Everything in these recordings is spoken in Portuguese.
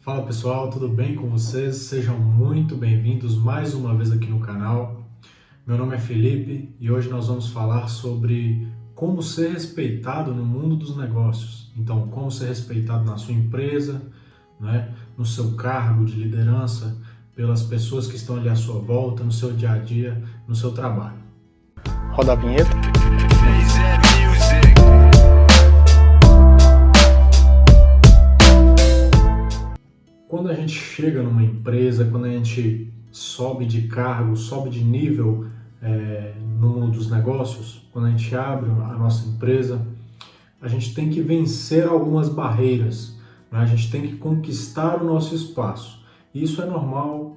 Fala pessoal, tudo bem com vocês? Sejam muito bem-vindos mais uma vez aqui no canal. Meu nome é Felipe e hoje nós vamos falar sobre como ser respeitado no mundo dos negócios. Então, como ser respeitado na sua empresa, né, no seu cargo de liderança, pelas pessoas que estão ali à sua volta, no seu dia a dia, no seu trabalho. Roda a vinheta. Quando a gente chega numa empresa, quando a gente sobe de cargo, sobe de nível no mundo dos negócios, quando a gente abre a nossa empresa, a gente tem que vencer algumas barreiras, né? A gente tem que conquistar o nosso espaço. E isso é normal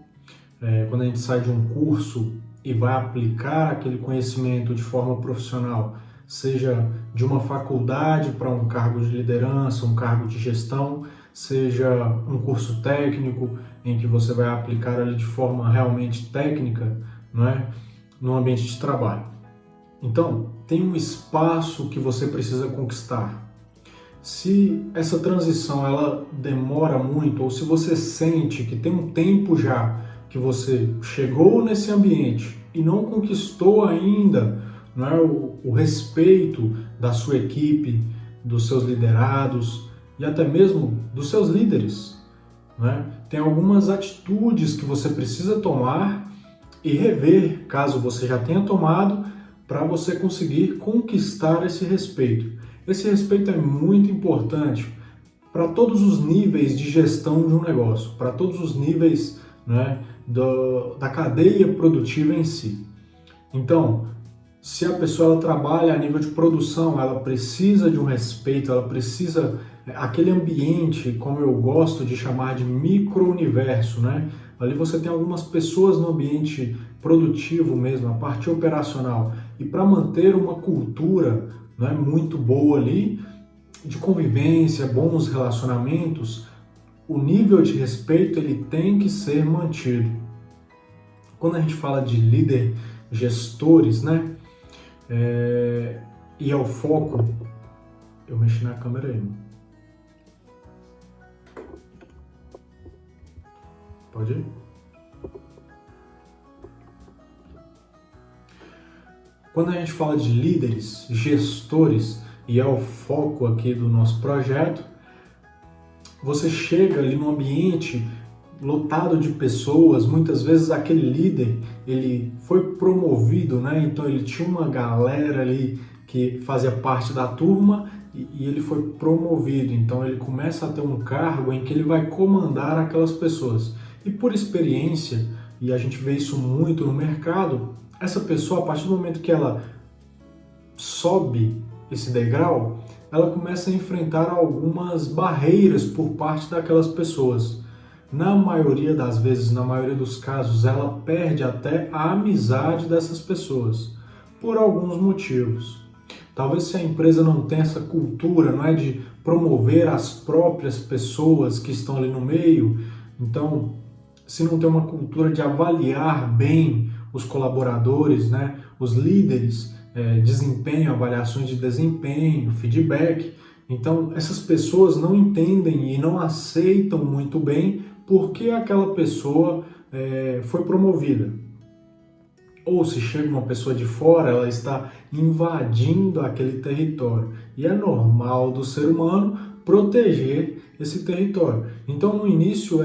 quando a gente sai de um curso e vai aplicar aquele conhecimento de forma profissional, seja de uma faculdade para um cargo de liderança, um cargo de gestão, seja um curso técnico em que você vai aplicar ali de forma realmente técnica, não é? No ambiente de trabalho. Então, tem um espaço que você precisa conquistar. Se essa transição ela demora muito, ou se você sente que tem um tempo já que você chegou nesse ambiente e não conquistou ainda, não é, o respeito da sua equipe, dos seus liderados e até mesmo dos seus líderes, né? Tem algumas atitudes que você precisa tomar e rever, caso você já tenha tomado, para você conseguir conquistar esse respeito. Esse respeito é muito importante para todos os níveis de gestão de um negócio, para todos os níveis, né, da cadeia produtiva em si. Então, se a pessoa ela trabalha a nível de produção, ela precisa de um respeito, ela precisa aquele ambiente, como eu gosto de chamar de micro-universo, né? Ali você tem algumas pessoas no ambiente produtivo mesmo, a parte operacional. E para manter uma cultura, né, muito boa ali, de convivência, bons relacionamentos, o nível de respeito ele tem que ser mantido. Quando a gente fala de líder, gestores, né? E é o foco. Eu mexi na câmera aí. Pode ir? Quando a gente fala de líderes, gestores, e é o foco aqui do nosso projeto, você chega ali num ambiente lotado de pessoas, muitas vezes aquele líder, ele foi promovido, né? Então ele tinha uma galera ali que fazia parte da turma e ele foi promovido, então ele começa a ter um cargo em que ele vai comandar aquelas pessoas. E por experiência, e a gente vê isso muito no mercado, essa pessoa, a partir do momento que ela sobe esse degrau, ela começa a enfrentar algumas barreiras por parte daquelas pessoas. Na maioria das vezes, na maioria dos casos, ela perde até a amizade dessas pessoas, por alguns motivos. Talvez se a empresa não tenha essa cultura, não é, de promover as próprias pessoas que estão ali no meio, então, se não tem uma cultura de avaliar bem os colaboradores, né, os líderes, desempenho, avaliações de desempenho, feedback, então essas pessoas não entendem e não aceitam muito bem porque aquela pessoa foi promovida. Ou se chega uma pessoa de fora, ela está invadindo aquele território. E é normal do ser humano proteger esse território. Então no início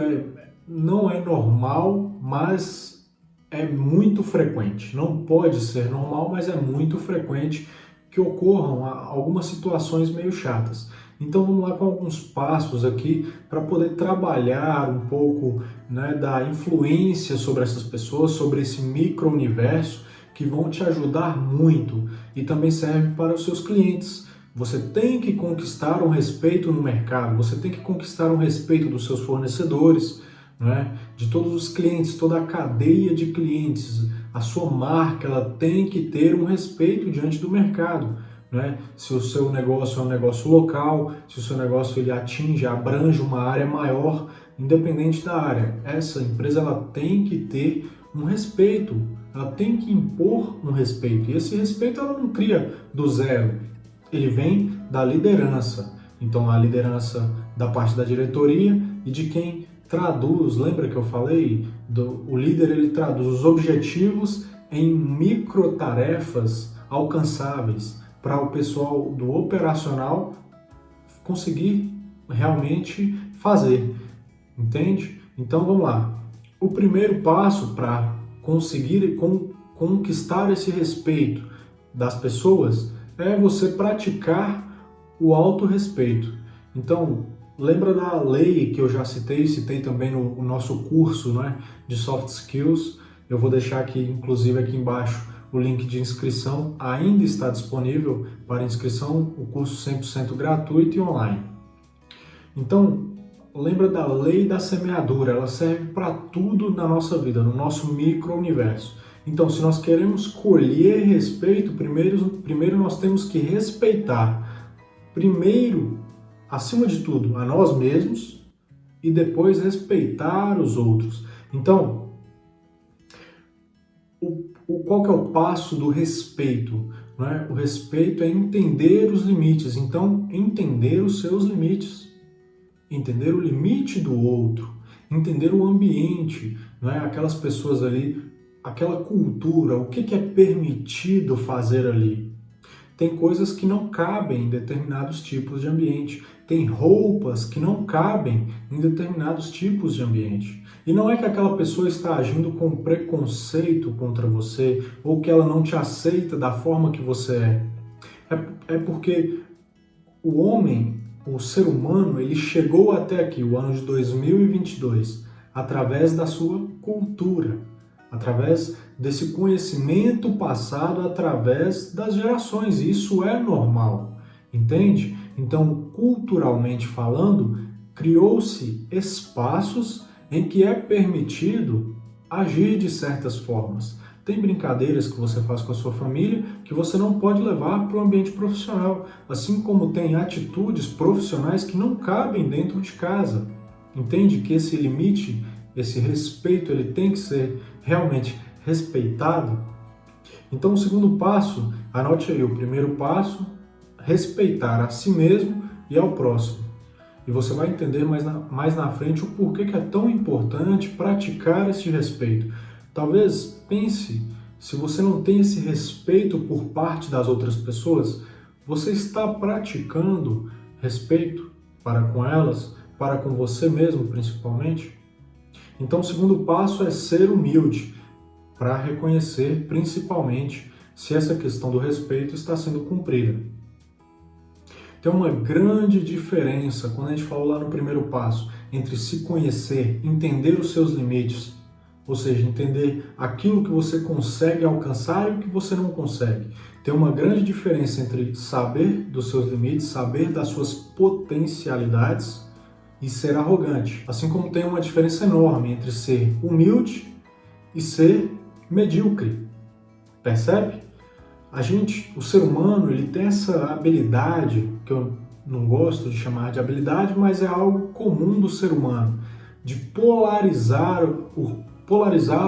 não é normal, mas é muito frequente. Não pode ser normal, mas é muito frequente que ocorram algumas situações meio chatas. Então vamos lá com alguns passos aqui para poder trabalhar um pouco, né, da influência sobre essas pessoas, sobre esse micro-universo, que vão te ajudar muito e também serve para os seus clientes. Você tem que conquistar um respeito no mercado, você tem que conquistar um respeito dos seus fornecedores, né, de todos os clientes, toda a cadeia de clientes. A sua marca ela tem que ter um respeito diante do mercado, né? Se o seu negócio é um negócio local, se o seu negócio ele abrange uma área maior, independente da área, essa empresa ela tem que ter um respeito, ela tem que impor um respeito. E esse respeito ela não cria do zero, ele vem da liderança. Então a liderança da parte da diretoria e de quem traduz. Lembra que eu falei? O líder ele traduz os objetivos em microtarefas alcançáveis para o pessoal do operacional conseguir realmente fazer. Entende? Então vamos lá. O primeiro passo para conseguir conquistar esse respeito das pessoas é você praticar o autorrespeito. Então, lembra da lei que eu já citei também no nosso curso, né, de Soft Skills. Eu vou deixar aqui, inclusive aqui embaixo, o link de inscrição. Ainda está disponível para inscrição o curso 100% gratuito e online. Então, lembra da lei da semeadura, ela serve para tudo na nossa vida, no nosso micro-universo. Então, se nós queremos colher respeito, primeiro nós temos que respeitar. Primeiro, acima de tudo, a nós mesmos e depois respeitar os outros. Então, qual que é o passo do respeito? Não é? O respeito é entender os limites. Então, entender os seus limites. Entender o limite do outro. Entender o ambiente. Não é? Aquelas pessoas ali, aquela cultura, o que é permitido fazer ali. Tem coisas que não cabem em determinados tipos de ambiente. Tem roupas que não cabem em determinados tipos de ambiente. E não é que aquela pessoa está agindo com preconceito contra você ou que ela não te aceita da forma que você é. É porque o homem, o ser humano, ele chegou até aqui, o ano de 2022, através da sua cultura, através desse conhecimento passado através das gerações. Isso é normal, entende? Então, culturalmente falando, criou-se espaços em que é permitido agir de certas formas. Tem brincadeiras que você faz com a sua família que você não pode levar para o ambiente profissional, assim como tem atitudes profissionais que não cabem dentro de casa. Entende que esse limite, esse respeito, ele tem que ser realmente respeitado? Então, o segundo passo, anote aí, o primeiro passo, respeitar a si mesmo e ao próximo. E você vai entender mais na frente o porquê que é tão importante praticar esse respeito. Talvez pense, se você não tem esse respeito por parte das outras pessoas, você está praticando respeito para com elas, para com você mesmo principalmente? Então o segundo passo é ser humilde, para reconhecer principalmente se essa questão do respeito está sendo cumprida. Tem uma grande diferença, quando a gente falou lá no primeiro passo, entre se conhecer, entender os seus limites, ou seja, entender aquilo que você consegue alcançar e o que você não consegue. Tem uma grande diferença entre saber dos seus limites, saber das suas potencialidades e ser arrogante. Assim como tem uma diferença enorme entre ser humilde e ser medíocre. Percebe? O ser humano, ele tem essa habilidade, que eu não gosto de chamar de habilidade, mas é algo comum do ser humano, de polarizar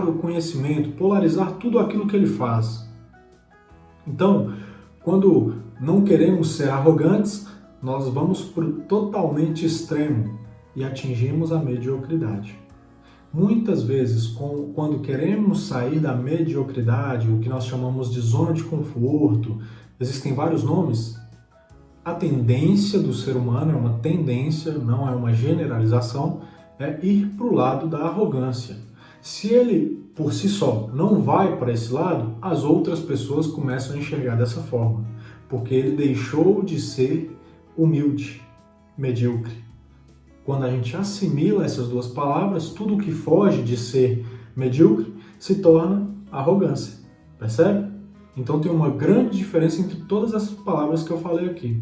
o conhecimento, polarizar tudo aquilo que ele faz. Então, quando não queremos ser arrogantes, nós vamos para o totalmente extremo e atingimos a mediocridade. Muitas vezes, quando queremos sair da mediocridade, o que nós chamamos de zona de conforto, existem vários nomes, a tendência do ser humano, é uma tendência, não é uma generalização, é ir para o lado da arrogância. Se ele, por si só, não vai para esse lado, as outras pessoas começam a enxergar dessa forma, porque ele deixou de ser humilde, medíocre. Quando a gente assimila essas duas palavras, tudo que foge de ser medíocre se torna arrogância. Percebe? Então tem uma grande diferença entre todas essas palavras que eu falei aqui.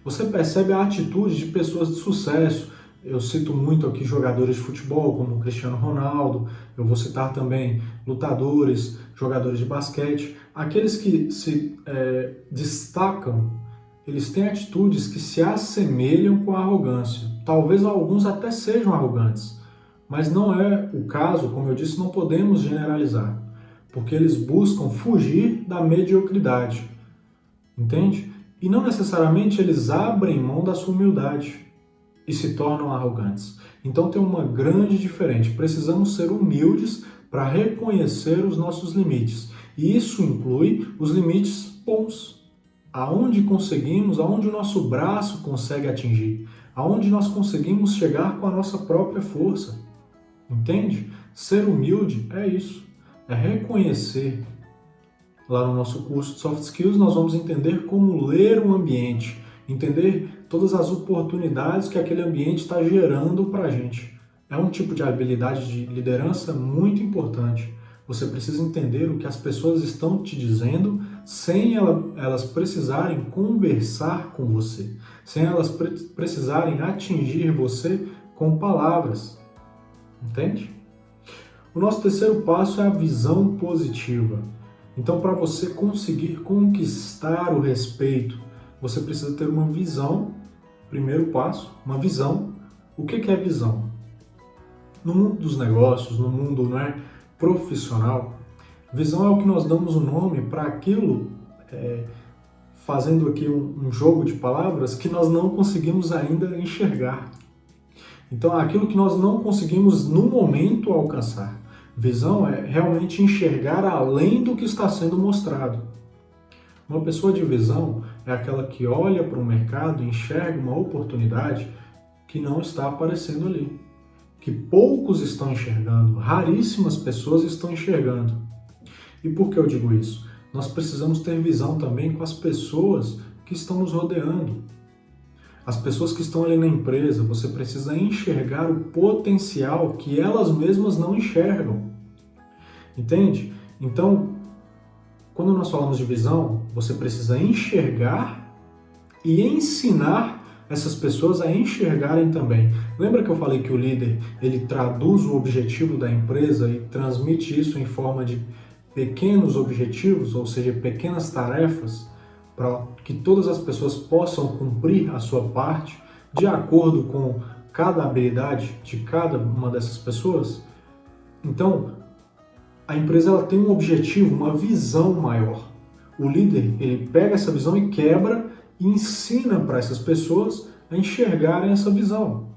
Você percebe a atitude de pessoas de sucesso. Eu cito muito aqui jogadores de futebol, como o Cristiano Ronaldo. Eu vou citar também lutadores, jogadores de basquete. Aqueles que se destacam, eles têm atitudes que se assemelham com a arrogância. Talvez alguns até sejam arrogantes, mas não é o caso, como eu disse, não podemos generalizar, porque eles buscam fugir da mediocridade, entende? E não necessariamente eles abrem mão da sua humildade. e se tornam arrogantes. Então tem uma grande diferença. Precisamos ser humildes para reconhecer os nossos limites. E isso inclui os limites bons. Aonde conseguimos, aonde o nosso braço consegue atingir, aonde nós conseguimos chegar com a nossa própria força. Entende? Ser humilde é isso, é reconhecer. Lá no nosso curso de Soft Skills nós vamos entender como ler o ambiente, entender todas as oportunidades que aquele ambiente está gerando para a gente. É um tipo de habilidade de liderança muito importante. Você precisa entender o que as pessoas estão te dizendo sem elas precisarem conversar com você, sem elas precisarem atingir você com palavras. Entende? O nosso terceiro passo é a visão positiva. Então, para você conseguir conquistar o respeito, você precisa ter uma visão. Primeiro passo, uma visão. O que é visão? No mundo dos negócios, no mundo profissional, visão é o que nós damos o nome para aquilo, fazendo aqui um jogo de palavras, que nós não conseguimos ainda enxergar. Então, é aquilo que nós não conseguimos no momento alcançar. Visão é realmente enxergar além do que está sendo mostrado. Uma pessoa de visão é aquela que olha para o mercado e enxerga uma oportunidade que não está aparecendo ali, que poucos estão enxergando, raríssimas pessoas estão enxergando. E por que eu digo isso? Nós precisamos ter visão também com as pessoas que estão nos rodeando. As pessoas que estão ali na empresa, você precisa enxergar o potencial que elas mesmas não enxergam. Entende? Então, quando nós falamos de visão, você precisa enxergar e ensinar essas pessoas a enxergarem também. Lembra que eu falei que o líder, ele traduz o objetivo da empresa e transmite isso em forma de pequenos objetivos, ou seja, pequenas tarefas, para que todas as pessoas possam cumprir a sua parte de acordo com cada habilidade de cada uma dessas pessoas? Então, a empresa ela tem um objetivo, uma visão maior. O líder, ele pega essa visão e quebra e ensina para essas pessoas a enxergarem essa visão.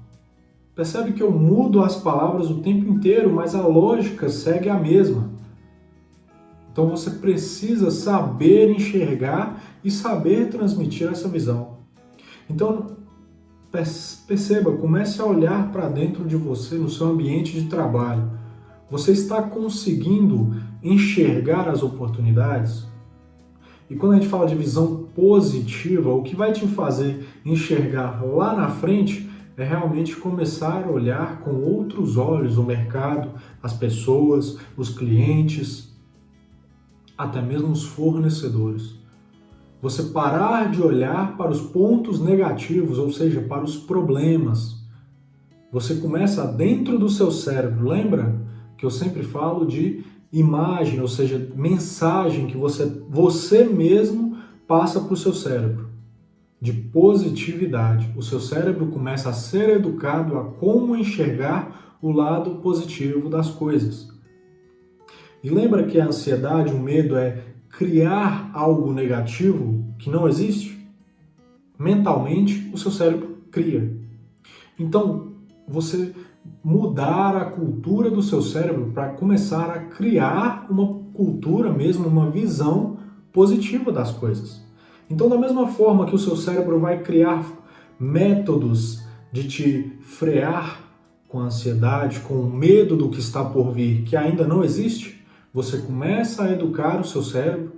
Percebe que eu mudo as palavras o tempo inteiro, mas a lógica segue a mesma. Então você precisa saber enxergar e saber transmitir essa visão. Então, perceba, comece a olhar para dentro de você, no seu ambiente de trabalho. Você está conseguindo enxergar as oportunidades? E quando a gente fala de visão positiva, o que vai te fazer enxergar lá na frente é realmente começar a olhar com outros olhos o mercado, as pessoas, os clientes, até mesmo os fornecedores. Você parar de olhar para os pontos negativos, ou seja, para os problemas. Você começa dentro do seu cérebro, lembra que eu sempre falo de imagem, ou seja, mensagem que você mesmo passa para o seu cérebro, de positividade. O seu cérebro começa a ser educado a como enxergar o lado positivo das coisas. E lembra que a ansiedade, o medo é criar algo negativo que não existe? Mentalmente, o seu cérebro cria. Então, você mudar a cultura do seu cérebro para começar a criar uma cultura mesmo, uma visão positiva das coisas. Então, da mesma forma que o seu cérebro vai criar métodos de te frear com a ansiedade, com o medo do que está por vir, que ainda não existe, você começa a educar o seu cérebro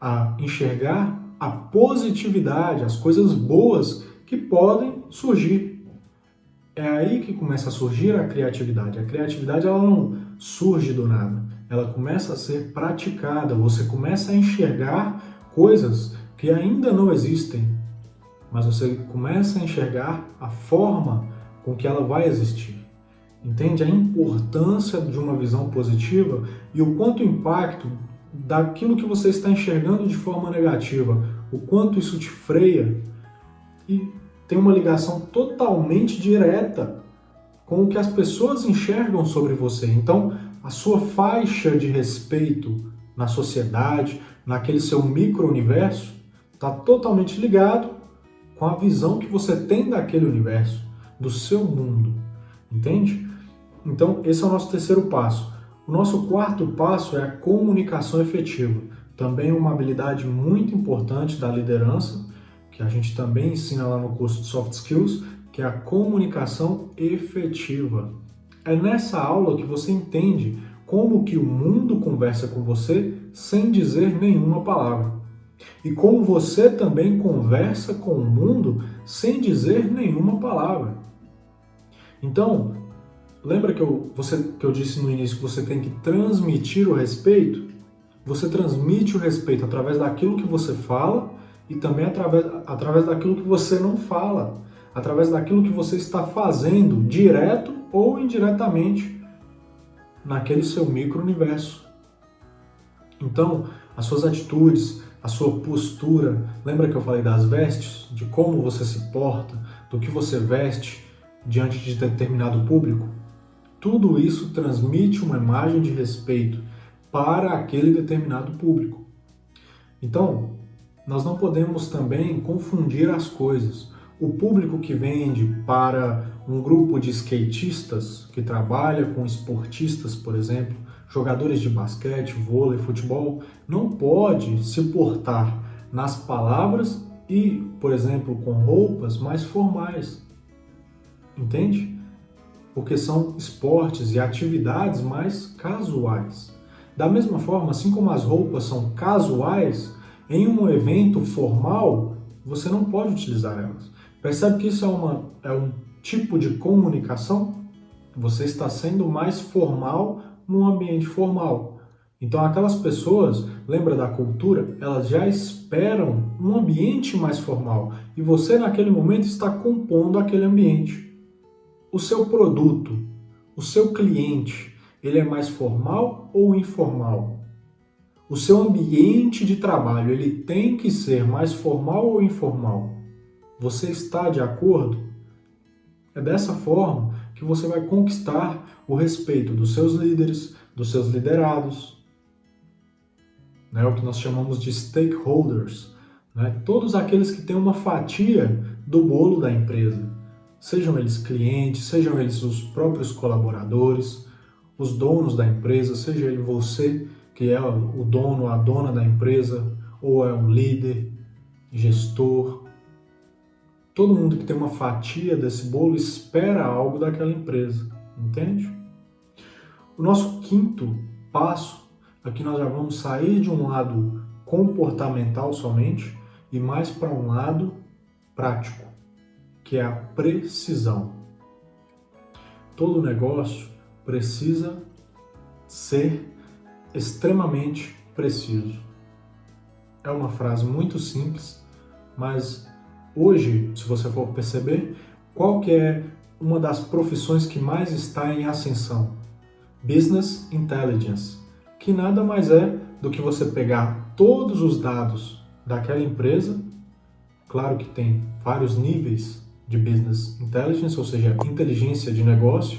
a enxergar a positividade, as coisas boas que podem surgir. É aí que começa a surgir a criatividade. A criatividade ela não surge do nada, ela começa a ser praticada. Você começa a enxergar coisas que ainda não existem, mas você começa a enxergar a forma com que ela vai existir. Entende a importância de uma visão positiva e o quanto o impacto daquilo que você está enxergando de forma negativa, o quanto isso te freia e tem uma ligação totalmente direta com o que as pessoas enxergam sobre você. Então, a sua faixa de respeito na sociedade, naquele seu micro-universo, está totalmente ligado com a visão que você tem daquele universo. do seu mundo, entende? Então, esse é o nosso terceiro passo. O nosso quarto passo é a comunicação efetiva. Também uma habilidade muito importante da liderança, que a gente também ensina lá no curso de Soft Skills, que é a comunicação efetiva. É nessa aula que você entende como que o mundo conversa com você sem dizer nenhuma palavra. E como você também conversa com o mundo sem dizer nenhuma palavra. Então, lembra que eu disse no início que você tem que transmitir o respeito? Você transmite o respeito através daquilo que você fala e também através daquilo que você não fala, através daquilo que você está fazendo, direto ou indiretamente, naquele seu micro-universo. Então, as suas atitudes, a sua postura, lembra que eu falei das vestes, de como você se porta, do que você veste diante de determinado público? Tudo isso transmite uma imagem de respeito para aquele determinado público. Então, nós não podemos também confundir as coisas. O público que vende para um grupo de skatistas que trabalha com esportistas, por exemplo, jogadores de basquete, vôlei, futebol, não pode se portar nas palavras e, por exemplo, com roupas mais formais. Entende? Porque são esportes e atividades mais casuais. Da mesma forma, assim como as roupas são casuais, em um evento formal, você não pode utilizar elas. Percebe que isso é um tipo de comunicação? Você está sendo mais formal num ambiente formal. Então aquelas pessoas, lembra da cultura, elas já esperam um ambiente mais formal. E você naquele momento está compondo aquele ambiente. O seu produto, o seu cliente, ele é mais formal ou informal? O seu ambiente de trabalho, ele tem que ser mais formal ou informal? Você está de acordo? É dessa forma que você vai conquistar o respeito dos seus líderes, dos seus liderados, né? O que nós chamamos de stakeholders, né? Todos aqueles que têm uma fatia do bolo da empresa. Sejam eles clientes, sejam eles os próprios colaboradores, os donos da empresa, seja ele você que é o dono, a dona da empresa, ou é um líder, gestor. Todo mundo que tem uma fatia desse bolo espera algo daquela empresa, entende? O nosso quinto passo, aqui nós já vamos sair de um lado comportamental somente e mais para um lado prático, que é a precisão. Todo negócio precisa ser extremamente preciso. É uma frase muito simples, mas hoje, se você for perceber, qual que é uma das profissões que mais está em ascensão? Business Intelligence, que nada mais é do que você pegar todos os dados daquela empresa. Claro que tem vários níveis de Business Intelligence, ou seja, inteligência de negócio,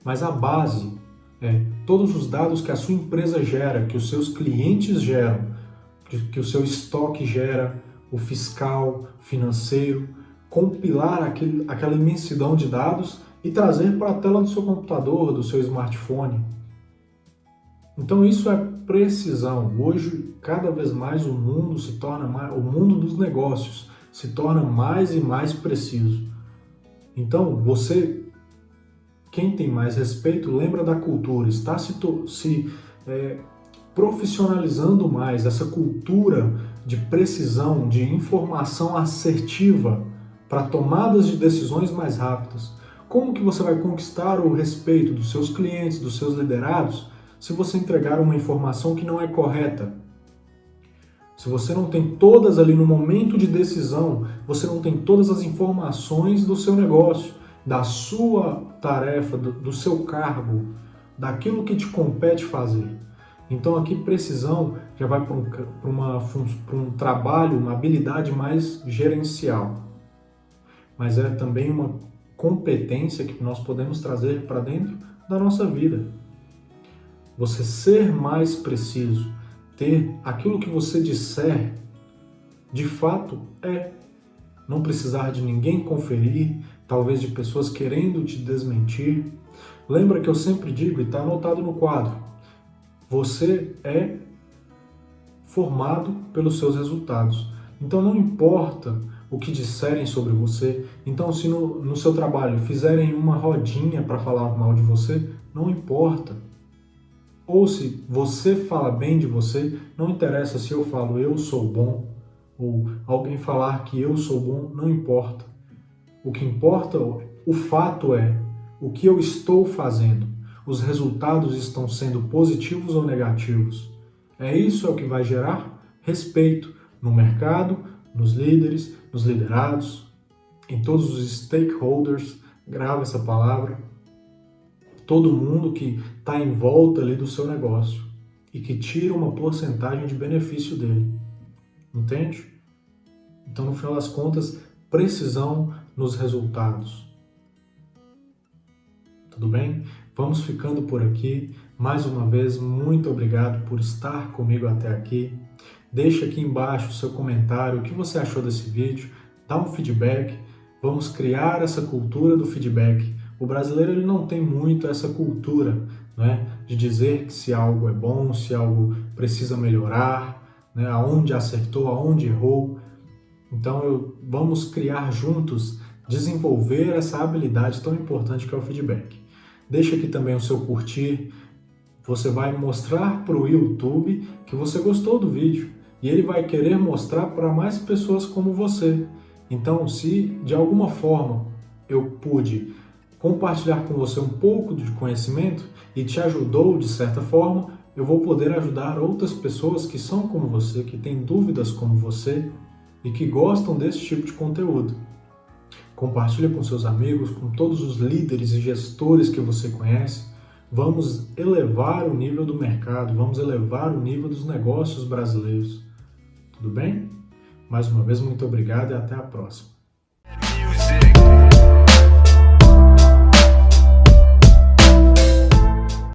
mas a base é todos os dados que a sua empresa gera, que os seus clientes geram, que o seu estoque gera, o fiscal, financeiro, compilar aquela imensidão de dados e trazer para a tela do seu computador, do seu smartphone. Então isso é precisão. Hoje, cada vez mais o mundo o mundo dos negócios se torna mais e mais preciso. Então, quem tem mais respeito, lembra da cultura, está se profissionalizando mais essa cultura de precisão, de informação assertiva para tomadas de decisões mais rápidas. Como que você vai conquistar o respeito dos seus clientes, dos seus liderados, se você entregar uma informação que não é correta? Se você não tem todas ali no momento de decisão, você não tem todas as informações do seu negócio, da sua tarefa, do seu cargo, daquilo que te compete fazer. Então aqui precisão já vai para um trabalho, uma habilidade mais gerencial. Mas é também uma competência que nós podemos trazer para dentro da nossa vida. Você ser mais preciso, ter aquilo que você disser, de fato não precisar de ninguém conferir, talvez de pessoas querendo te desmentir. Lembra que eu sempre digo, e está anotado no quadro, você é formado pelos seus resultados. Então não importa o que disserem sobre você. Então se no seu trabalho fizerem uma rodinha para falar mal de você, não importa. Ou se você fala bem de você, não interessa se eu falo eu sou bom, ou alguém falar que eu sou bom, não importa. O que importa, o fato é o que eu estou fazendo. Os resultados estão sendo positivos ou negativos. Isso é o que vai gerar respeito no mercado, nos líderes, nos liderados, em todos os stakeholders, grava essa palavra, todo mundo que está em volta ali do seu negócio e que tira uma porcentagem de benefício dele. Entende? Então, no final das contas, precisão nos resultados. Tudo bem? Vamos ficando por aqui. Mais uma vez, muito obrigado por estar comigo até aqui. Deixa aqui embaixo o seu comentário, o que você achou desse vídeo, dá um feedback. Vamos criar essa cultura do feedback. O brasileiro ele não tem muito essa cultura, né, de dizer que se algo é bom, se algo precisa melhorar, né, aonde acertou, aonde errou. Então vamos criar juntos, desenvolver essa habilidade tão importante que é o feedback. Deixa aqui também o seu curtir, você vai mostrar para o YouTube que você gostou do vídeo e ele vai querer mostrar para mais pessoas como você. Então, se de alguma forma eu pude compartilhar com você um pouco de conhecimento e te ajudou de certa forma, eu vou poder ajudar outras pessoas que são como você, que têm dúvidas como você e que gostam desse tipo de conteúdo. Compartilhe com seus amigos, com todos os líderes e gestores que você conhece. Vamos elevar o nível do mercado, vamos elevar o nível dos negócios brasileiros. Tudo bem? Mais uma vez, muito obrigado e até a próxima.